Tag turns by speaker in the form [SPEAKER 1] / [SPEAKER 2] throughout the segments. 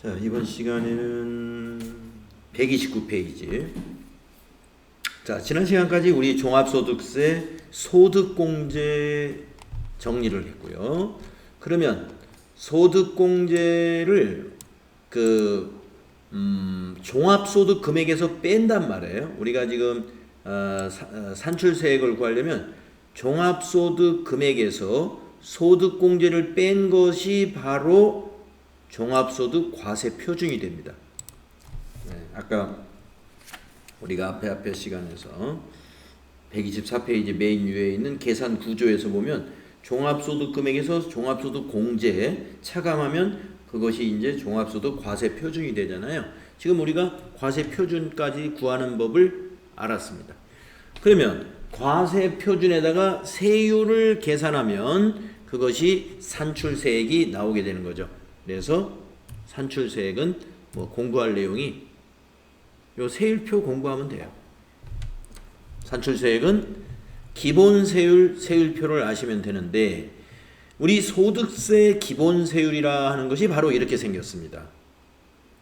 [SPEAKER 1] 자, 이번 시간에는 129페이지. 자, 지난 시간까지 우리 종합소득세 소득공제 정리를 했고요. 그러면 소득공제를 종합소득 금액에서 뺀단 말이에요. 우리가 지금 산출세액을 구하려면 종합소득 금액에서 소득공제를 뺀 것이 바로 종합소득 과세 표준이 됩니다. 네, 아까 우리가 앞에 시간에서 124페이지 메인 뷰에 있는 계산 구조에서 보면 종합소득 금액에서 종합소득 공제 차감하면 그것이 이제 종합소득 과세 표준이 되잖아요. 지금 우리가 과세 표준까지 구하는 법을 알았습니다. 그러면 과세 표준에다가 세율을 계산하면 그것이 산출세액이 나오게 되는 거죠. 그래서 산출세액은 뭐 공부할 내용이 요 세율표 공부하면 돼요. 산출세액은 기본 세율표를 아시면 되는데 우리 소득세 기본 세율이라 하는 것이 바로 이렇게 생겼습니다.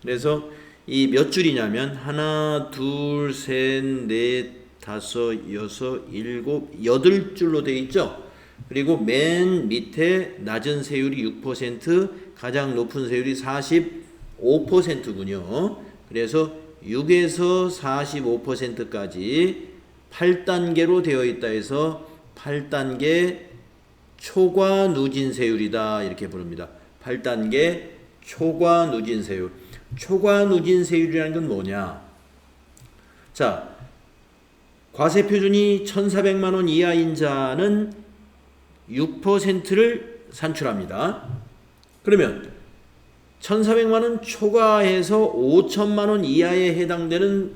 [SPEAKER 1] 그래서 이 몇 줄이냐면 하나, 둘, 셋, 넷, 다섯, 여섯, 일곱, 8줄로 되어 있죠. 그리고 맨 밑에 낮은 세율이 6%, 가장 높은 세율이 45%군요. 그래서 6에서 45%까지 8단계로 되어 있다 해서 8단계 초과 누진 세율이다 이렇게 부릅니다. 8단계 초과 누진 세율. 초과 누진 세율이라는 건 뭐냐? 자, 과세 표준이 1,400만 원 이하인 자는 6%를 산출합니다. 그러면 1,400만 원 초과해서 5천만 원 이하에 해당되는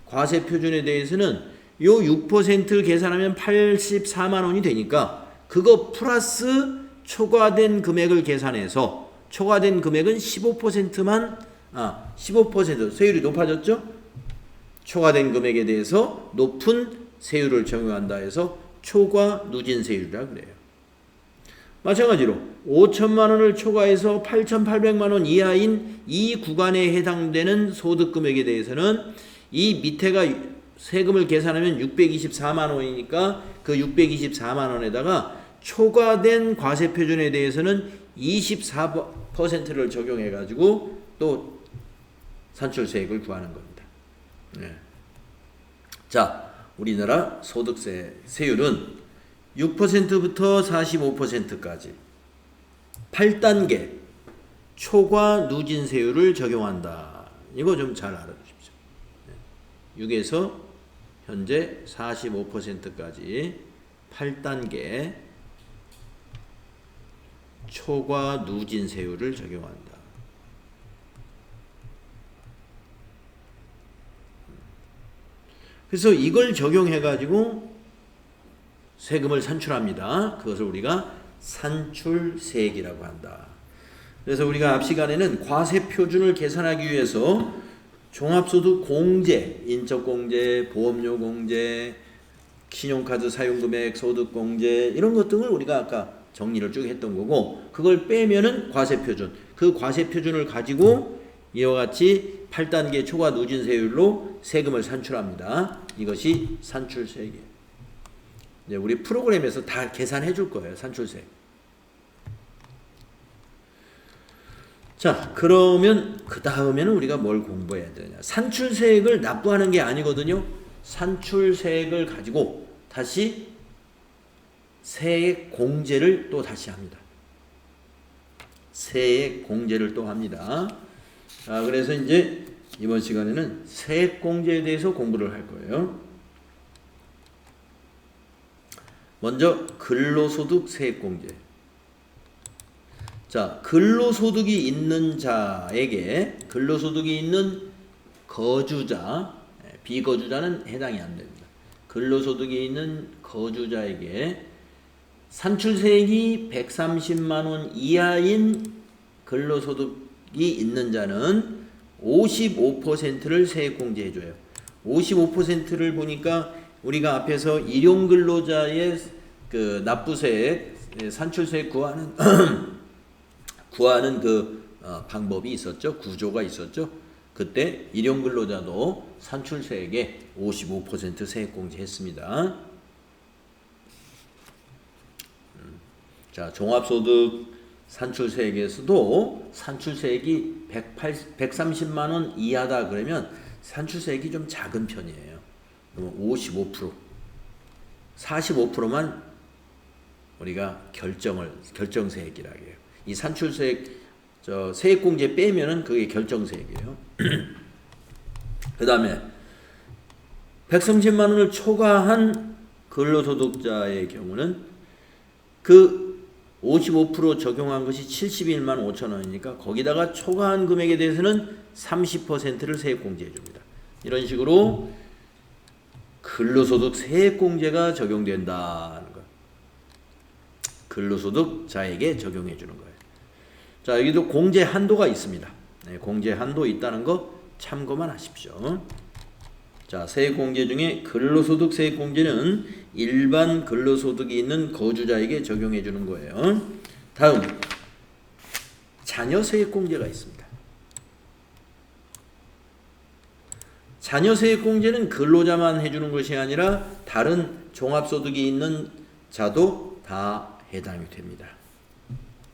[SPEAKER 1] 과세 표준에 대해서는 요 6% 계산하면 84만 원이 되니까 그거 플러스 초과된 금액을 계산해서 초과된 금액은 15%만 15% 세율이 높아졌죠? 초과된 금액에 대해서 높은 세율을 적용한다 해서 초과 누진 세율이라 그래요. 마찬가지로 5천만 원을 초과해서 8,800만 원 이하인 이 구간에 해당되는 소득 금액에 대해서는 이 밑에가 세금을 계산하면 624만 원이니까 그 624만 원에다가 초과된 과세 표준에 대해서는 24%를 적용해 가지고 또 산출세액을 구하는 겁니다. 네. 자, 우리나라 소득세 세율은 6%부터 45%까지 8단계 초과 누진 세율을 적용한다. 이거 좀 잘 알아두십시오. 6에서 현재 45%까지 8단계 초과 누진 세율을 적용한다. 그래서 이걸 적용해 가지고 세금을 산출합니다. 그것을 우리가 산출세액이라고 한다. 그래서 우리가 앞 시간에는 과세 표준을 계산하기 위해서 종합소득 공제, 인적공제, 보험료 공제, 신용카드 사용금액, 소득공제 이런 것 등을 우리가 아까 정리를 쭉 했던 거고 그걸 빼면은 과세 표준. 그 과세 표준을 가지고 이와 같이 8단계 초과 누진 세율로 세금을 산출합니다. 이것이 산출세액이에요. 이제 우리 프로그램에서 다 계산해 줄 거예요. 산출세액. 자, 그러면 그 다음에는 우리가 뭘 공부해야 되냐? 산출세액을 납부하는 게 아니거든요. 산출세액을 가지고 다시 세액 공제를 또 다시 합니다. 세액 공제를 또 합니다. 자, 그래서 이제 이번 시간에는 세액 공제에 대해서 공부를 할 거예요. 먼저 근로소득 세액 공제. 자, 근로소득이 있는 자에게 근로소득이 있는 거주자, 비거주자는 해당이 안 됩니다. 근로소득이 있는 거주자에게 산출세액이 130만 원 이하인 근로소득이 있는 자는 55%를 세액공제해줘요. 55%를 보니까 우리가 앞에서 일용근로자의 그 납부세액, 산출세액 구하는 그 방법이 있었죠. 구조가 있었죠. 그때 일용근로자도 산출세액의 55% 세액공제 했습니다. 자, 종합소득 산출세액에서도 산출세액이 130만 원 이하다 그러면 산출세액이 좀 작은 편이에요. 그러면 55%, 45%만 우리가 결정세액이라고 해요. 이 산출세액 세액공제 빼면은 그게 결정세액이에요. 그 다음에 130만 원을 초과한 근로소득자의 경우는 그 55% 적용한 것이 71만 5천 원이니까 거기다가 초과한 금액에 대해서는 30%를 세액공제해 줍니다. 이런 식으로 근로소득 세액공제가 적용된다는 거예요. 근로소득자에게 적용해 주는 거예요. 자, 여기도 공제 한도가 있습니다. 네, 공제 한도 있다는 거 참고만 하십시오. 자, 세액공제 중에 근로소득 세액공제는 일반 근로소득이 있는 거주자에게 적용해 주는 거예요. 다음, 자녀 세액공제가 있습니다. 자녀 세액공제는 근로자만 해주는 것이 아니라 다른 종합소득이 있는 자도 다 해당이 됩니다.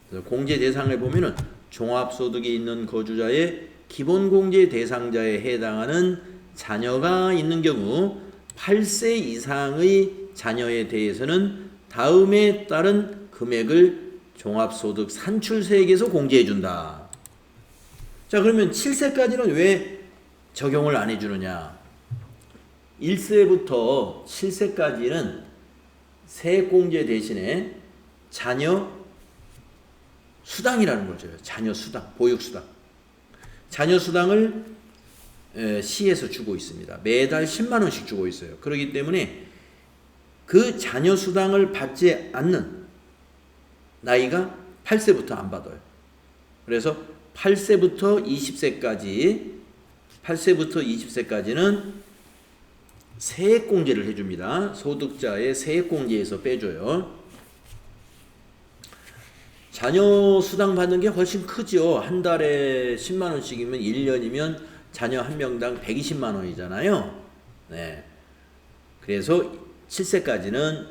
[SPEAKER 1] 그래서 공제 대상을 보면은 종합소득이 있는 거주자의 기본공제 대상자에 해당하는 자녀가 있는 경우 8세 이상의 자녀에 대해서는 다음에 따른 금액을 종합소득 산출세액에서 공제해 준다. 자, 그러면 7세까지는 왜 적용을 안 해주느냐? 1세부터 7세까지는 세액공제 대신에 자녀 수당이라는 걸 줘요. 자녀 수당, 보육수당. 자녀 수당을 시에서 주고 있습니다. 매달 10만 원씩 주고 있어요. 그렇기 때문에 그 자녀 수당을 받지 않는 나이가 8세부터 안 받아요. 그래서 8세부터 20세까지는 세액공제를 해줍니다. 소득자의 세액공제에서 빼줘요. 자녀 수당 받는 게 훨씬 크죠. 한 달에 10만 원씩이면 1년이면 자녀 한 명당 120만 원이잖아요. 네. 그래서 7세까지는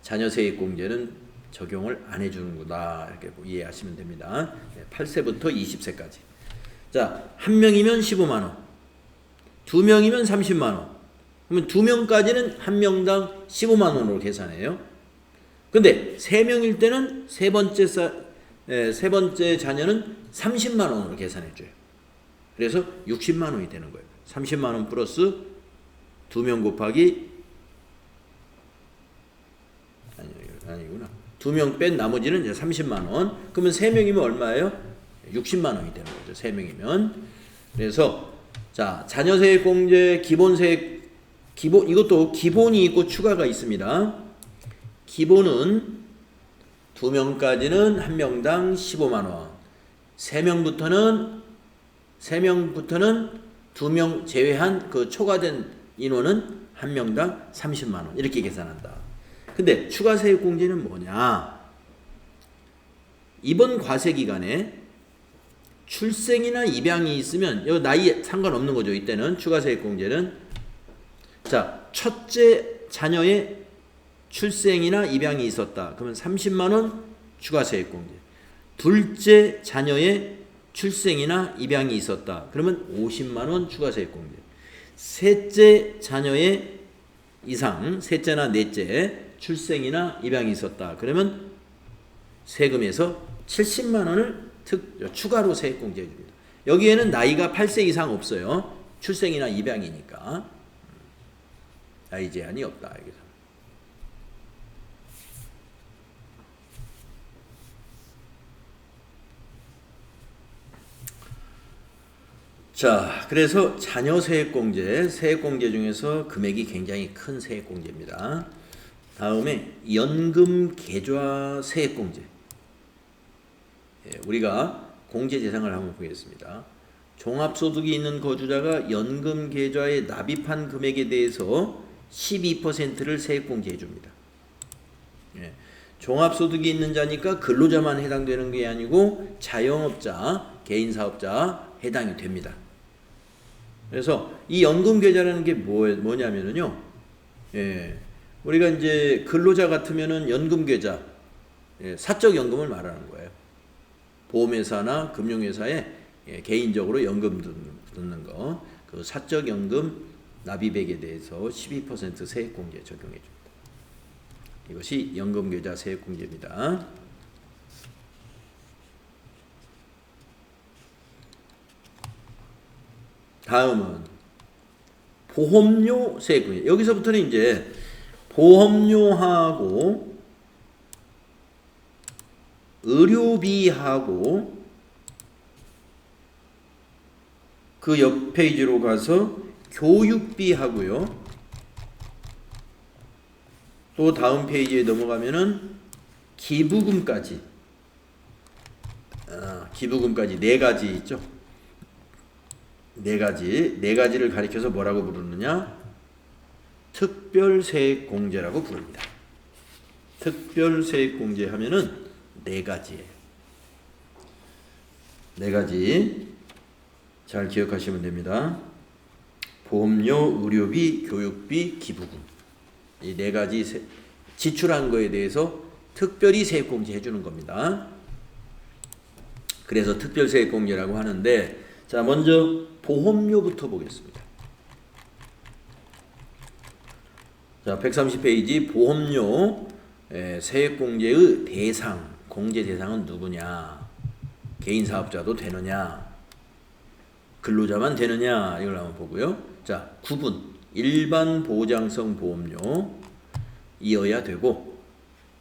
[SPEAKER 1] 자녀 세액공제는 적용을 안 해주는 거다. 이렇게 이해하시면 됩니다. 8세부터 20세까지. 자, 한 명이면 15만 원. 두 명이면 30만 원. 그러면 두 명까지는 한 명당 15만 원으로 계산해요. 근데 세 명일 때는 세 번째 자녀는 30만 원으로 계산해 줘요. 그래서 60만 원이 되는 거예요. 30만 원 플러스 2명 곱하기 아니구나. 2명 뺀 나머지는 이제 30만 원. 그러면 3명이면 얼마예요? 60만 원이 되는 거죠. 3명이면. 그래서 자, 자녀세액 공제 이것도 기본이 있고 추가가 있습니다. 기본은 2명까지는 한 명당 15만 원. 3명부터는 2명 제외한 그 초과된 인원은 한 명당 30만 원. 이렇게 계산한다. 근데 추가 세액 공제는 뭐냐? 이번 과세 기간에 출생이나 입양이 있으면 여기 나이 상관없는 거죠. 이때는 추가 세액 공제는 자, 첫째 자녀의 출생이나 입양이 있었다. 그러면 30만 원 추가 세액 공제. 둘째 자녀의 출생이나 입양이 있었다. 그러면 50만 원 추가 세액 공제. 셋째 자녀의 이상, 셋째나 넷째 출생이나 입양이 있었다. 그러면 세금에서 70만 원을 추가로 세액 공제해 줍니다. 여기에는 나이가 8세 이상 없어요. 출생이나 입양이니까. 나이 제한이 없다. 여기서. 자, 그래서 자녀 세액공제, 세액공제 중에서 금액이 굉장히 큰 세액공제입니다. 다음에 연금 계좌 세액공제. 우리가 공제 대상을 한번 보겠습니다. 종합소득이 있는 거주자가 연금 계좌에 납입한 금액에 대해서 12%를 세액공제해 줍니다. 종합소득이 있는 자니까 근로자만 해당되는 게 아니고 자영업자, 개인사업자 해당이 됩니다. 그래서 이 연금계좌라는 게 뭐냐면은요, 예, 우리가 이제 근로자 같으면은 연금계좌, 예, 사적연금을 말하는 거예요. 보험회사나 금융회사에 예, 개인적으로 연금 듣는 거, 그 사적연금 납입액에 대해서 12% 세액공제 적용해 줍니다. 이것이 연금계좌 세액공제입니다. 다음은 보험료 세액공제. 여기서부터는 이제 보험료하고 의료비하고 그 옆 페이지로 가서 교육비하고요. 또 다음 페이지에 넘어가면은 기부금까지. 기부금까지 네 가지 있죠. 네 가지를 가리켜서 뭐라고 부르느냐? 특별세액공제라고 부릅니다. 특별세액공제 하면은 네 가지예요. 네 가지 잘 기억하시면 됩니다. 보험료, 의료비, 교육비, 기부금. 이 네 가지 지출한 거에 대해서 특별히 세액공제 해주는 겁니다. 그래서 특별세액공제라고 하는데, 자, 먼저 보험료부터 보겠습니다. 자, 130페이지 보험료 세액공제의 대상, 공제 대상은 누구냐? 개인사업자도 되느냐? 근로자만 되느냐? 이걸 한번 보고요. 자, 구분. 일반 보장성 보험료 이어야 되고,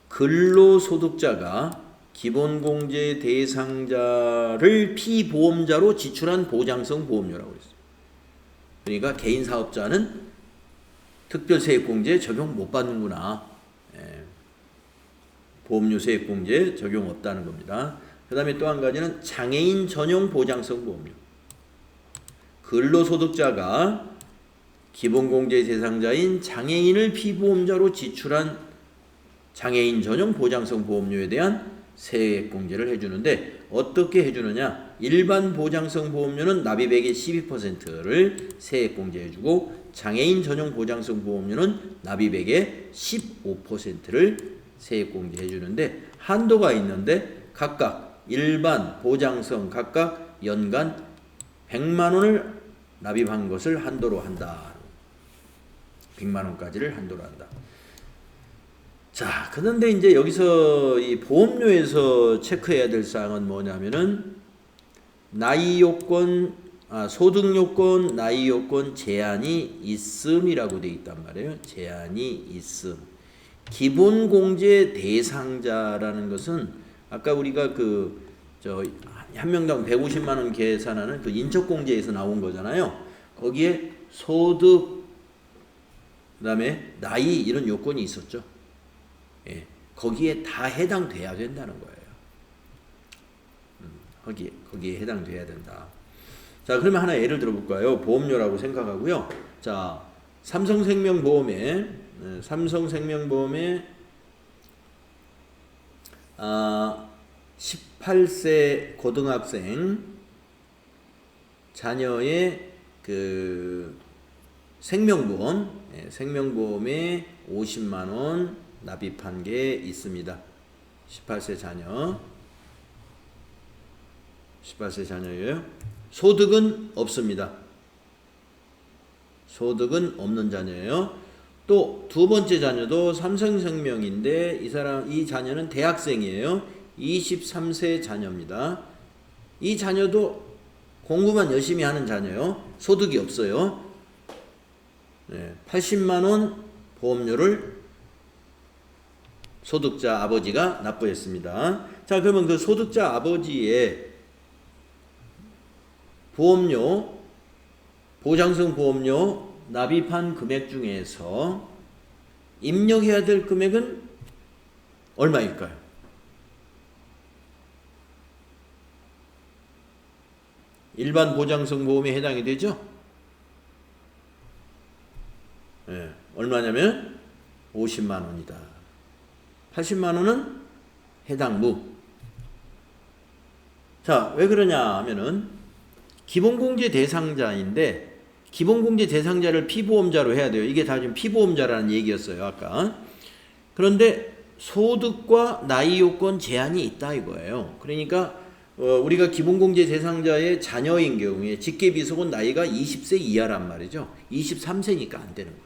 [SPEAKER 1] 근로소득자가 기본공제 대상자를 피보험자로 지출한 보장성 보험료라고 했어요. 그러니까 개인사업자는 특별세액공제 적용 못 받는구나. 보험료 세액공제 적용 없다는 겁니다. 그 다음에 또 한 가지는 장애인 전용 보장성 보험료. 근로소득자가 기본공제 대상자인 장애인을 피보험자로 지출한 장애인 전용 보장성 보험료에 대한 세액공제를 해주는데, 어떻게 해주느냐? 일반 보장성 보험료는 납입액의 12%를 세액공제해주고, 장애인 전용 보장성 보험료는 납입액의 15%를 세액공제해주는데, 한도가 있는데 각각 일반 보장성 각각 연간 100만 원을 납입한 것을 한도로 한다. 100만 원까지를 한도로 한다. 자, 그런데 이제 여기서 이 보험료에서 체크해야 될 사항은 뭐냐면은 나이 요건, 소득 요건, 나이 요건 제한이 있음이라고 돼 있단 말이에요. 제한이 있음. 기본 공제 대상자라는 것은 아까 우리가 한 명당 150만 원 계산하는 그 인적공제에서 나온 거잖아요. 거기에 소득, 그다음에 나이 이런 요건이 있었죠. 예, 거기에 다 해당돼야 된다는 거예요. 거기에 해당돼야 된다. 자, 그러면 하나 예를 들어볼까요? 보험료라고 생각하고요. 자, 삼성생명보험에 18세 고등학생 자녀의 그 생명보험에 50만 원 납입한 게 있습니다. 18세 자녀예요. 소득은 없습니다. 소득은 없는 자녀예요. 또 두 번째 자녀도 삼성생명인데 이 자녀는 대학생이에요. 23세 자녀입니다. 이 자녀도 공부만 열심히 하는 자녀예요. 소득이 없어요. 80만 원 보험료를 소득자 아버지가 납부했습니다. 자, 그러면 그 소득자 아버지의 보험료, 보장성 보험료 납입한 금액 중에서 입력해야 될 금액은 얼마일까요? 일반 보장성 보험에 해당이 되죠? 얼마냐면 50만 원이다. 80만 원은 해당무. 자, 왜 그러냐 하면은 기본공제 대상자인데 기본공제 대상자를 피보험자로 해야 돼요. 이게 다 지금 피보험자라는 얘기였어요, 아까. 그런데 소득과 나이 요건 제한이 있다 이거예요. 그러니까 우리가 기본공제 대상자의 자녀인 경우에 직계비속은 나이가 20세 이하란 말이죠. 23세니까 안 되는 거예요.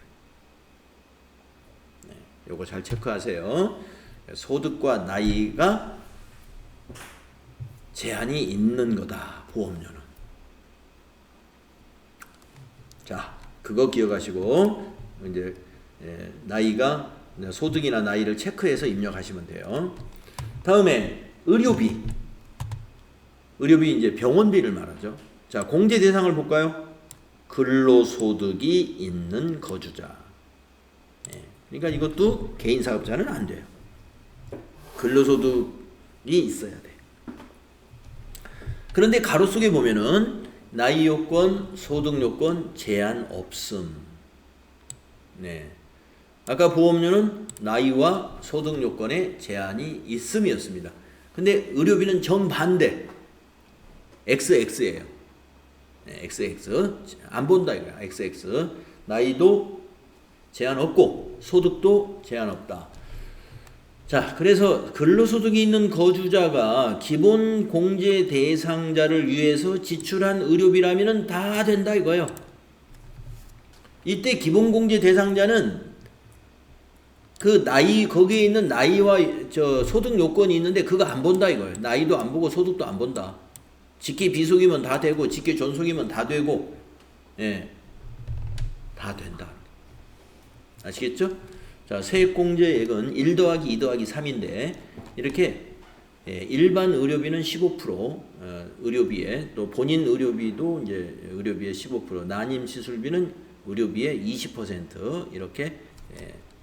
[SPEAKER 1] 네, 요거 잘 체크하세요. 소득과 나이가 제한이 있는 거다, 보험료는. 자, 그거 기억하시고 이제 나이가 소득이나 나이를 체크해서 입력하시면 돼요. 다음에 의료비. 의료비 이제 병원비를 말하죠. 자, 공제 대상을 볼까요? 근로소득이 있는 거주자. 그러니까 이것도 개인 사업자는 안 돼요. 근로소득이 있어야 돼. 그런데 가로 속에 보면은 나이 요건, 소득 요건 제한 없음. 네. 아까 보험료는 나이와 소득 요건에 제한이 있음이었습니다. 근데 의료비는 정반대. XX예요. 네, XX. 안 본다 이거야. XX. 나이도 제한 없고 소득도 제한 없다. 자, 그래서 근로소득이 있는 거주자가 기본 공제 대상자를 위해서 지출한 의료비라면 다 된다 이거예요. 이때 기본 공제 대상자는 그 나이, 거기에 있는 나이와 소득 요건이 있는데 그거 안 본다 이거예요. 나이도 안 보고 소득도 안 본다. 직계 비속이면 다 되고 직계 존속이면 다 되고, 예, 다 된다. 아시겠죠? 자, 세액공제액은 1 더하기 2 더하기 3인데 이렇게 일반 의료비는 15%, 의료비에 또 본인 의료비도 이제 의료비의 15%, 난임 시술비는 의료비의 20% 이렇게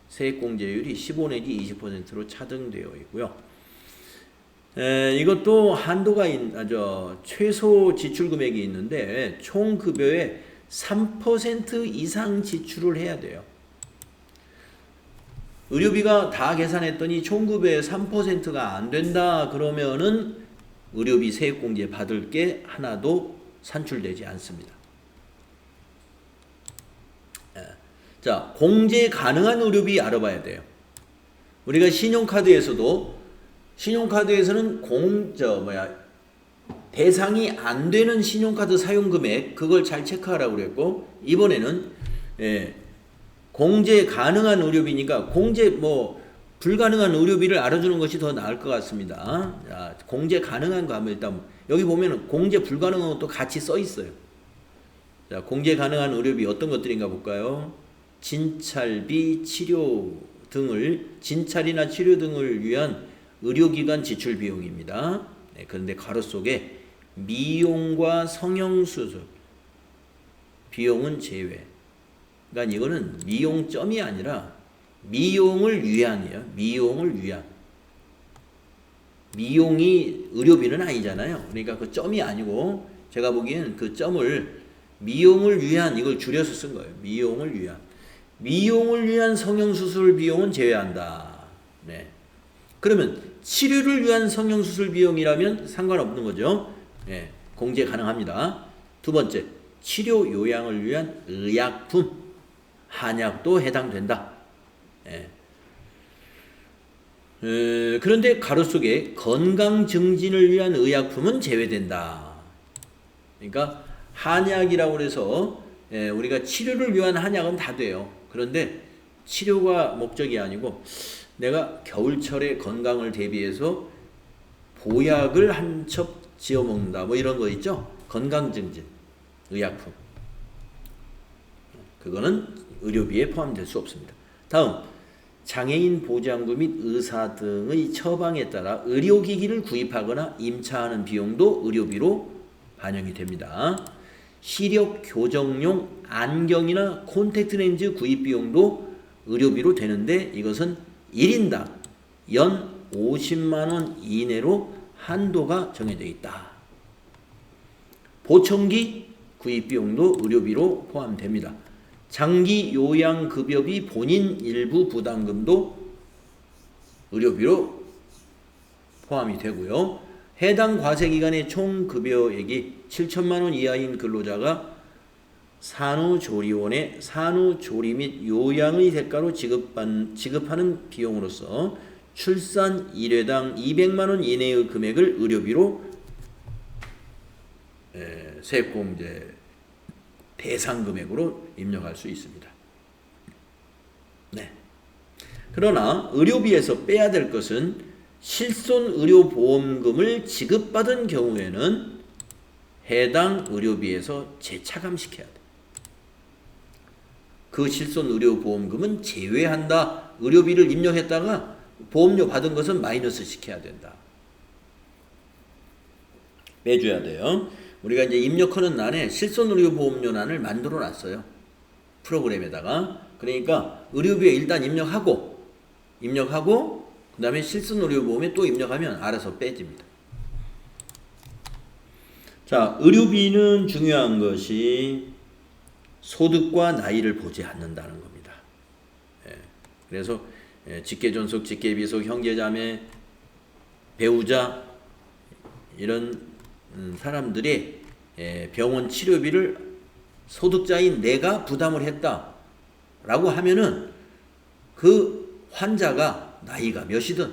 [SPEAKER 1] 세액공제율이 15 내지 20%로 차등되어 있고요. 이것도 한도가 최소 지출 금액이 있는데 총 급여의 3% 이상 지출을 해야 돼요. 의료비가 다 계산했더니 총급여의 3%가 안 된다 그러면은 의료비 세액공제 받을 게 하나도 산출되지 않습니다. 자, 공제 가능한 의료비 알아봐야 돼요. 우리가 신용카드에서는 대상이 안 되는 신용카드 사용 금액 그걸 잘 체크하라고 그랬고, 이번에는 공제 가능한 의료비니까 공제 불가능한 의료비를 알아주는 것이 더 나을 것 같습니다. 자, 공제 가능한 거 하면 일단 여기 보면은 공제 불가능한 것도 같이 써 있어요. 자, 공제 가능한 의료비 어떤 것들인가 볼까요? 진찰비, 진찰이나 치료 등을 위한 의료기관 지출 비용입니다. 그런데 가로 속에 미용과 성형수술 비용은 제외. 그러니까 이거는 미용점이 아니라 미용을 위한이에요. 미용을 위한. 미용이 의료비는 아니잖아요. 그러니까 그 점이 아니고 제가 보기에는 그 점을 미용을 위한 이걸 줄여서 쓴 거예요. 미용을 위한. 미용을 위한 성형수술 비용은 제외한다. 네. 그러면 치료를 위한 성형수술 비용이라면 상관없는 거죠. 네. 공제 가능합니다. 두 번째, 치료 요양을 위한 의약품, 한약도 해당된다. 네. 그런데 가로 속에 건강 증진을 위한 의약품은 제외된다. 그러니까 한약이라고 해서 우리가 치료를 위한 한약은 다 돼요. 그런데 치료가 목적이 아니고 내가 겨울철에 건강을 대비해서 보약을 한 첩 지어 먹는다. 이런 거 있죠? 건강 증진 의약품. 그거는 의료비에 포함될 수 없습니다. 다음, 장애인 보장금 및 의사 등의 처방에 따라 의료기기를 구입하거나 임차하는 비용도 의료비로 반영이 됩니다. 시력 교정용 안경이나 콘택트 렌즈 구입 비용도 의료비로 되는데 이것은 1인당 연 50만 원 이내로 한도가 정해져 있다. 보청기 구입 비용도 의료비로 포함됩니다. 장기 요양급여비 본인 일부 부담금도 의료비로 포함이 되고요. 해당 과세기간의 총 급여액이 7천만 원 이하인 근로자가 산후조리원에 산후조리 및 요양의 대가로 지급하는 비용으로서 출산 1회당 200만 원 이내의 금액을 의료비로 세액공제 대상 금액으로 입력할 수 있습니다. 네. 그러나 의료비에서 빼야 될 것은 실손의료보험금을 지급받은 경우에는 해당 의료비에서 재차감시켜야 돼. 그 실손의료보험금은 제외한다. 의료비를 입력했다가 보험료 받은 것은 마이너스 시켜야 된다. 빼줘야 돼요. 우리가 이제 입력하는 날에 실손의료보험료란을 만들어 놨어요. 프로그램에다가. 그러니까 의료비에 일단 입력하고 그 다음에 실손의료보험에 또 입력하면 알아서 빼집니다. 자, 의료비는 중요한 것이 소득과 나이를 보지 않는다는 겁니다. 그래서 직계존속, 직계비속, 형제자매, 배우자 이런 사람들의 병원 치료비를 소득자인 내가 부담을 했다라고 하면은 그 환자가 나이가 몇이든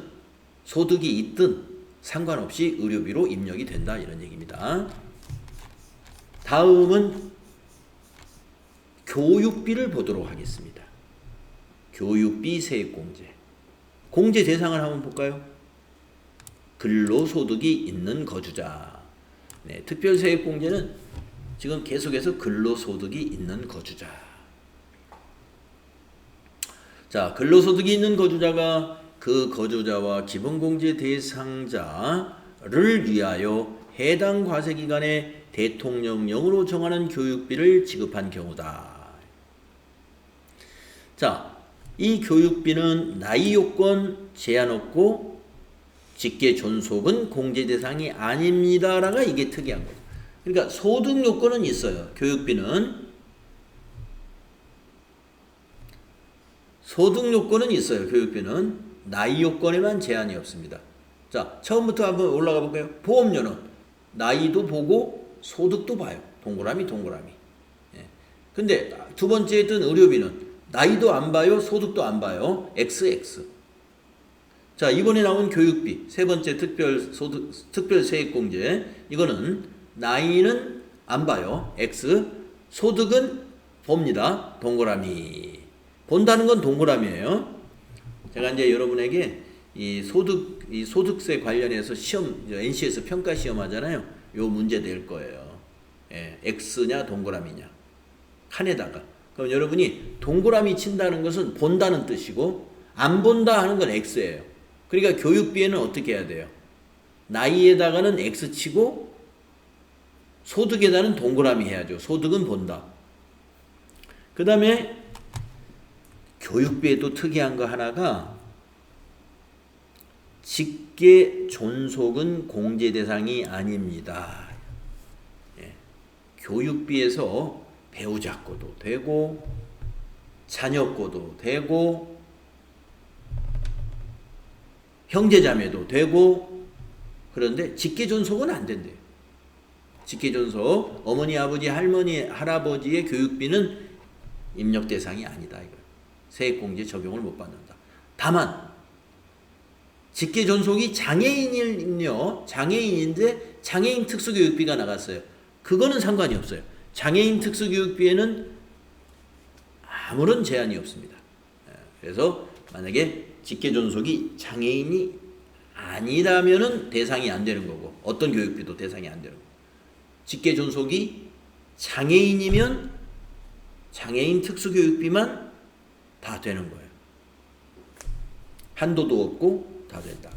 [SPEAKER 1] 소득이 있든 상관없이 의료비로 입력이 된다 이런 얘기입니다. 다음은 교육비를 보도록 하겠습니다. 교육비 세액공제. 공제 대상을 한번 볼까요? 근로소득이 있는 거주자. 네, 특별세액공제는 지금 계속해서 근로소득이 있는 거주자. 자, 근로소득이 있는 거주자가 그 거주자와 기본공제 대상자를 위하여 해당 과세기간에 대통령령으로 정하는 교육비를 지급한 경우다. 자, 이 교육비는 나이 요건 제한 없고 직계 존속은 공제 대상이 아닙니다라가 이게 특이한 거죠. 그러니까 소득 요건은 있어요. 교육비는 소득 요건은 있어요. 교육비는 나이 요건에만 제한이 없습니다. 자, 처음부터 한번 올라가 볼까요? 보험료는 나이도 보고 소득도 봐요. 동그라미. 근데 두 번째 했던 의료비는 나이도 안 봐요. 소득도 안 봐요. XX. 자, 이번에 나온 교육비. 세 번째 특별세액공제. 이거는 나이는 안 봐요. X. 소득은 봅니다. 동그라미. 본다는 건 동그라미예요. 제가 이제 여러분에게 이 소득세 관련해서 시험, NC에서 평가 시험 하잖아요. 요 문제 낼 거예요. X냐 동그라미냐. 칸에다가. 그럼 여러분이 동그라미 친다는 것은 본다는 뜻이고 안 본다 하는 건 X예요. 그러니까 교육비에는 어떻게 해야 돼요? 나이에다가는 X 치고 소득에다는 동그라미 해야죠. 소득은 본다. 그 다음에 교육비에 또 특이한 거 하나가 직계 존속은 공제 대상이 아닙니다. 교육비에서 배우자 거도 되고 자녀 거도 되고 형제자매도 되고 그런데 직계존속은 안 된대요. 직계존속 어머니, 아버지, 할머니, 할아버지의 교육비는 입력 대상이 아니다. 이거 세액공제 적용을 못 받는다. 다만 직계존속이 장애인이요. 장애인인데 장애인 특수교육비가 나갔어요. 그거는 상관이 없어요. 장애인 특수교육비에는 아무런 제한이 없습니다. 그래서 만약에 직계존속이 장애인이 아니라면은 대상이 안 되는 거고 어떤 교육비도 대상이 안 되는 거고 직계존속이 장애인이면 장애인 특수교육비만 다 되는 거예요. 한도도 없고 다 된다.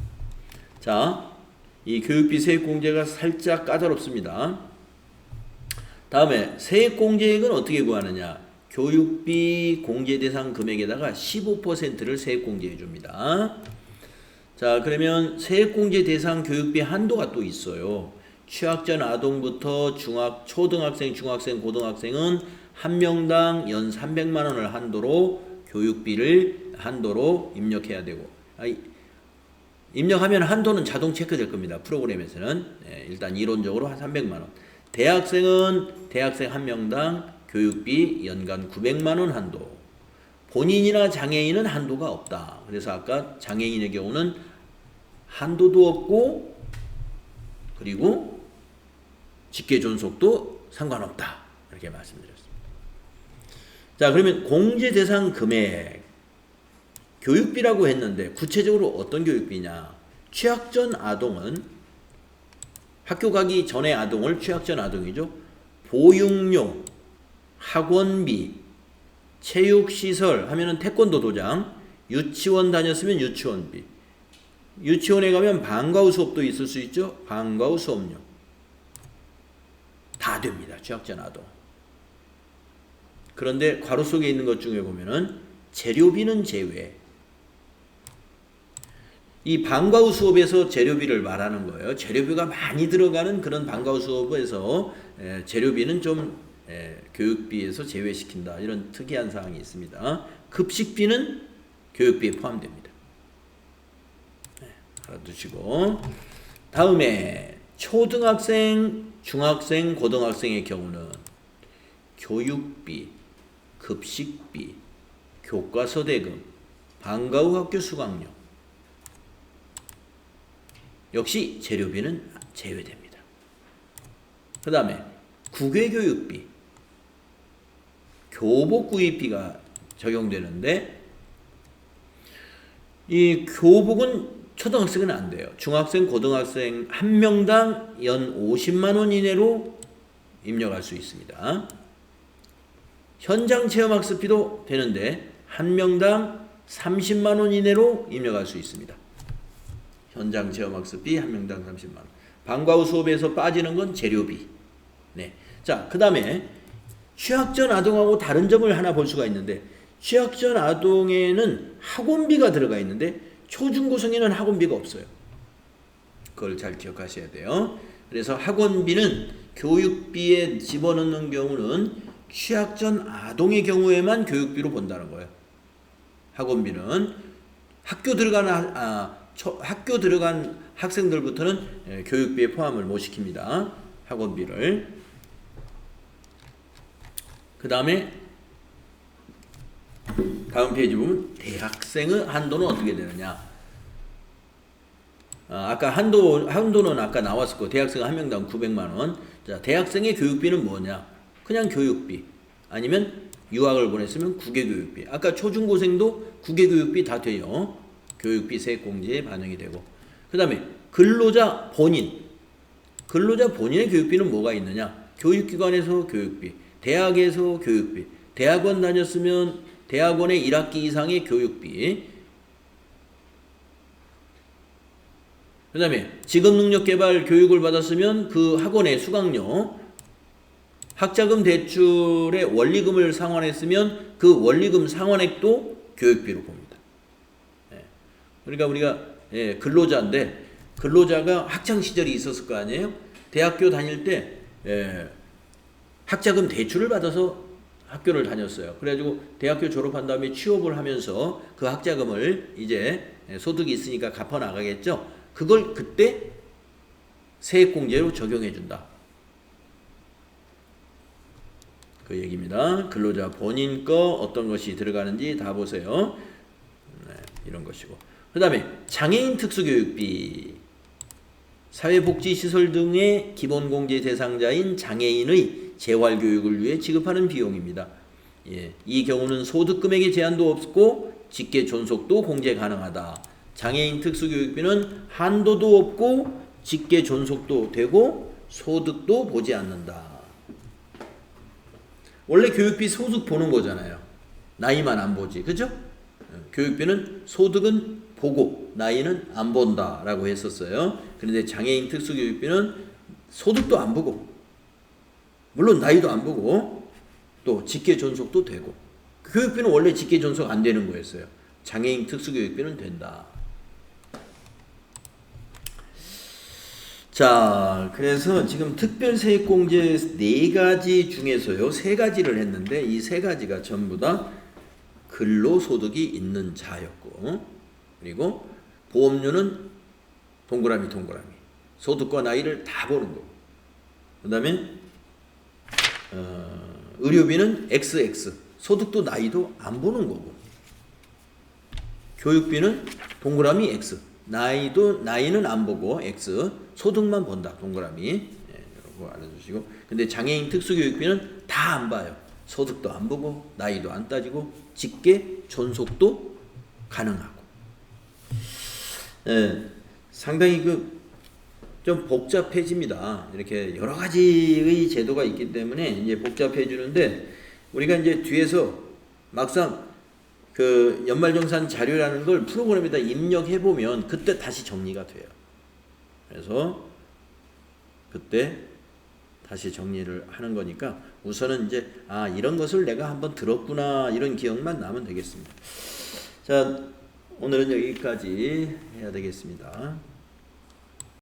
[SPEAKER 1] 자, 이 교육비 세액공제가 살짝 까다롭습니다. 다음에 세액공제액은 어떻게 구하느냐. 교육비 공제 대상 금액에다가 15%를 세액공제해 줍니다. 자, 그러면 세액공제 대상 교육비 한도가 또 있어요. 취학전 아동부터 초등학생, 중학생, 고등학생은 한 명당 연 300만 원을 한도로 교육비를 한도로 입력해야 되고 입력하면 한도는 자동 체크될 겁니다. 프로그램에서는. 일단 이론적으로 한 300만 원. 대학생은 대학생 한 명당 교육비 연간 900만 원 한도. 본인이나 장애인은 한도가 없다. 그래서 아까 장애인의 경우는 한도도 없고 그리고 직계 존속도 상관없다. 이렇게 말씀드렸습니다. 자, 그러면 공제 대상 금액 교육비라고 했는데 구체적으로 어떤 교육비냐? 취학전 아동은 학교 가기 전에 아동을 취학전 아동이죠. 보육료, 학원비, 체육시설 하면은 태권도 도장, 유치원 다녔으면 유치원비, 유치원에 가면 방과 후 수업도 있을 수 있죠. 방과 후 수업료 다 됩니다. 취학전 아동. 그런데 괄호 속에 있는 것 중에 보면은 재료비는 제외. 이 방과 후 수업에서 재료비를 말하는 거예요. 재료비가 많이 들어가는 그런 방과 후 수업에서 재료비는 좀 교육비에서 제외시킨다. 이런 특이한 사항이 있습니다. 급식비는 교육비에 포함됩니다. 알아두시고 다음에 초등학생, 중학생, 고등학생의 경우는 교육비, 급식비, 교과서 대금, 방과 후 학교 수강료 역시 재료비는 제외됩니다. 그 다음에 국외교육비, 교복 구입비가 적용되는데 이 교복은 초등학생은 안 돼요. 중학생, 고등학생 한 명당 연 50만 원 이내로 입력할 수 있습니다. 현장 체험학습비도 되는데 한 명당 30만 원 이내로 입력할 수 있습니다. 현장 체험학습비 한 명당 30만 원. 방과 후 수업에서 빠지는 건 재료비. 네. 자, 그 다음에 취학전 아동하고 다른 점을 하나 볼 수가 있는데 취학전 아동에는 학원비가 들어가 있는데 초중고생에는 학원비가 없어요. 그걸 잘 기억하셔야 돼요. 그래서 학원비는 교육비에 집어넣는 경우는 취학전 아동의 경우에만 교육비로 본다는 거예요. 학원비는 학교 들어간 학생들부터는 교육비에 포함을 못 시킵니다. 학원비를. 그 다음에 다음 페이지 보면 대학생의 한도는 어떻게 되느냐. 아까 한도는 아까 나왔을 거. 대학생 한 명당 900만 원. 자, 대학생의 교육비는 뭐냐? 그냥 교육비. 아니면 유학을 보냈으면 국외교육비. 아까 초중고생도 국외교육비 다 돼요. 교육비 세액공제에 반영이 되고. 그 다음에 근로자 본인의 교육비는 뭐가 있느냐? 교육기관에서 교육비, 대학에서 교육비, 대학원 다녔으면 대학원의 1학기 이상의 교육비, 그 다음에 직업능력개발 교육을 받았으면 그 학원의 수강료, 학자금 대출의 원리금을 상환했으면 그 원리금 상환액도 교육비로 봅니다. 그러니까 우리가 근로자인데 근로자가 학창시절이 있었을 거 아니에요? 대학교 다닐 때 학자금 대출을 받아서 학교를 다녔어요. 그래가지고 대학교 졸업한 다음에 취업을 하면서 그 학자금을 이제 소득이 있으니까 갚아 나가겠죠. 그걸 그때 세액공제로 적용해 준다. 그 얘기입니다. 근로자 본인 거 어떤 것이 들어가는지 다 보세요. 이런 것이고. 그 다음에 장애인 특수교육비, 사회복지시설 등의 기본공제 대상자인 장애인의 재활교육을 위해 지급하는 비용입니다. 이 경우는 소득금액의 제한도 없고 직계 존속도 공제 가능하다. 장애인 특수교육비는 한도도 없고 직계 존속도 되고 소득도 보지 않는다. 원래 교육비 소득 보는 거잖아요. 나이만 안 보지. 그죠? 교육비는 소득은 보고 나이는 안 본다라고 했었어요. 그런데 장애인 특수교육비는 소득도 안 보고 물론 나이도 안 보고 또 직계 존속도 되고 교육비는 원래 직계 존속 안 되는 거였어요. 장애인 특수교육비는 된다. 자, 그래서 지금 특별세액공제 4가지 중에서요 3가지를 했는데 이 3가지가 전부 다 근로소득이 있는 자였고, 그리고 보험료는 동그라미 소득과 나이를 다 보는 거고, 그 다음에 의료비는 XX, 소득도 나이도 안 보는 거고, 교육비는 동그라미 X, 나이는 안 보고 X, 소득만 본다 동그라미. 이런 거 알아주시고, 근데 장애인 특수교육비는 다 안 봐요. 소득도 안 보고 나이도 안 따지고 직계 존속도 가능하고. 상당히 좀 복잡해집니다. 이렇게 여러 가지의 제도가 있기 때문에 이제 복잡해지는데, 우리가 이제 뒤에서 막상 연말정산 자료라는 걸 프로그램에다 입력해 보면 그때 다시 정리가 돼요. 그래서 그때 다시 정리를 하는 거니까 우선은 이제 이런 것을 내가 한번 들었구나, 이런 기억만 나면 되겠습니다. 자, 오늘은 여기까지 해야 되겠습니다.